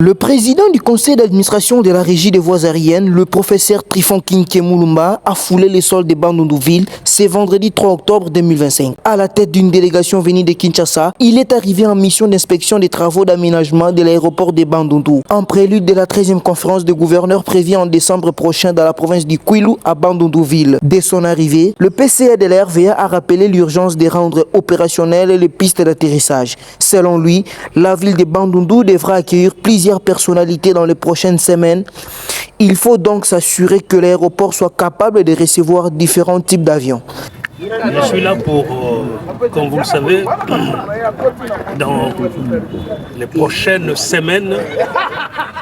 Le président du conseil d'administration de la régie des voies aériennes, le professeur Trifon Kinké Moulumba, a foulé les sols de Bandundu-Ville ce vendredi 3 octobre 2025. À la tête d'une délégation venue de Kinshasa, il est arrivé en mission d'inspection des travaux d'aménagement de l'aéroport de Bandundu, en prélude de la 13e conférence de gouverneurs prévue en décembre prochain dans la province du Kwilu à Bandundu-Ville. Dès son arrivée, le PCA de la RVA a rappelé l'urgence de rendre opérationnelles les pistes d'atterrissage. Selon lui, la ville de Bandundu devra accueillir plusieurs personnalités dans les prochaines semaines. Il faut donc s'assurer que l'aéroport soit capable de recevoir différents types d'avions. Je suis là pour, comme vous le savez, dans les prochaines semaines,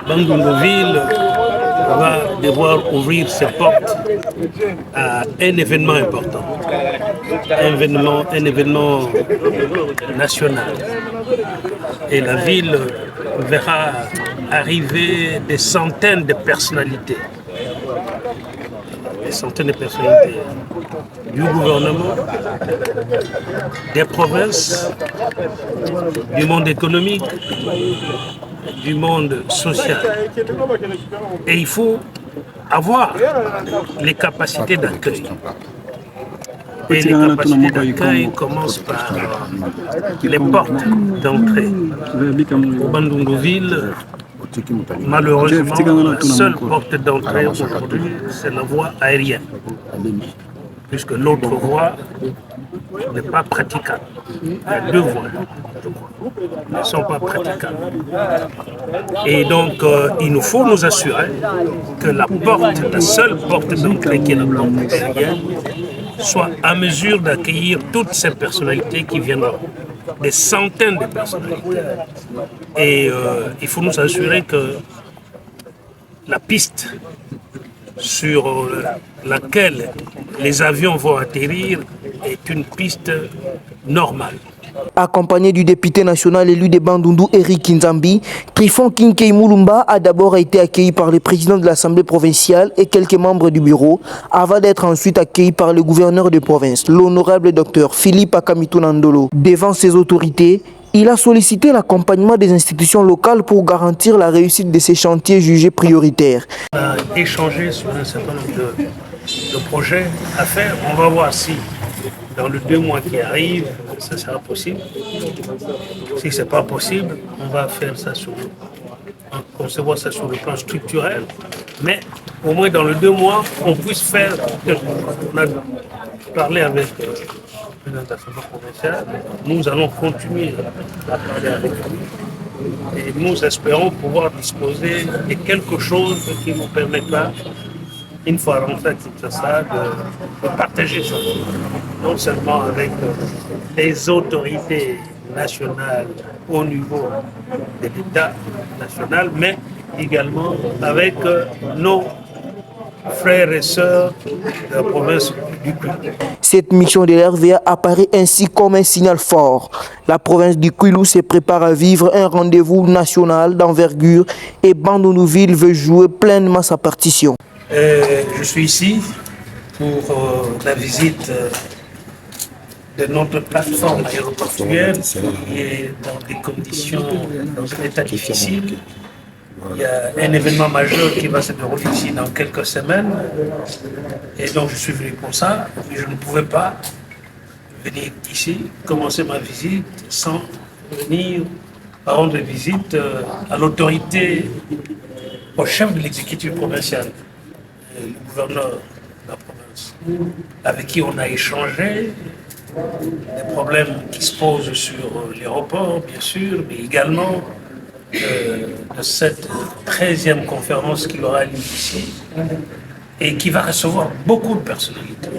Bandundu-Ville va devoir ouvrir ses portes à un événement important, un événement national. Et la ville verra arriver des centaines de personnalités. Des centaines de personnalités du gouvernement, des provinces, du monde économique, du monde social. Et il faut avoir les capacités d'accueil. Et les capacités d'accueil commencent par les portes d'entrée. Au Bandundu-Ville, malheureusement, la seule porte d'entrée aujourd'hui, c'est la voie aérienne, puisque l'autre voie n'est pas praticable. Il y a deux voies, je crois, ne sont pas praticables. Et donc, il nous faut nous assurer que la seule porte d'entrée qui est la porte aérienne, soit à mesure d'accueillir toutes ces personnalités qui viendront, des centaines de personnalités. Et il faut nous assurer que la piste sur laquelle les avions vont atterrir est une piste normale. Accompagné du député national élu de Bandundu, Eric Nzambi, Trifon Kinké Moulumba a d'abord été accueilli par le président de l'Assemblée provinciale et quelques membres du bureau, avant d'être ensuite accueilli par le gouverneur de province, l'honorable docteur Philippe Akamitou Nandolo. Devant ses autorités, il a sollicité l'accompagnement des institutions locales pour garantir la réussite de ces chantiers jugés prioritaires. On a échangé sur un certain nombre de projets à faire. On va voir si dans les 2 mois qui arrivent, ça sera possible. Si ce n'est pas possible, on va faire ça concevoir ça sur le plan structurel. Mais au moins dans les 2 mois, on puisse faire quelque chose. On a parlé avec le président de l'Assemblée provinciale. Nous allons continuer à parler avec lui. Et nous espérons pouvoir disposer de quelque chose qui nous permettra, une fois rentré à Kinshasa, de partager ça. Non seulement avec les autorités nationales au niveau de l'État national, mais également avec nos frères et sœurs de la province du Kwilu. Cette mission de l'RVA apparaît ainsi comme un signal fort. La province du Kwilu se prépare à vivre un rendez-vous national d'envergure et Bandundu-Ville veut jouer pleinement sa partition. Je suis ici pour la visite de notre plateforme aéroportuaire qui est dans des conditions, dans un état difficile. Il y a un événement majeur qui va se dérouler ici dans quelques semaines. Et donc je suis venu pour ça. Mais je ne pouvais pas venir ici, commencer ma visite sans venir rendre visite à l'autorité, au chef de l'exécutif provincial, le gouverneur de la province, avec qui on a échangé des problèmes qui se posent sur l'aéroport, bien sûr, mais également de cette 13e conférence qui aura lieu ici et qui va recevoir beaucoup de personnalités.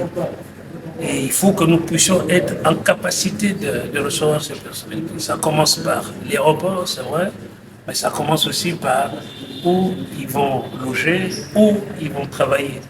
Et il faut que nous puissions être en capacité de recevoir ces personnalités. Ça commence par l'aéroport, c'est vrai, mais ça commence aussi par où ils vont loger, où ils vont travailler.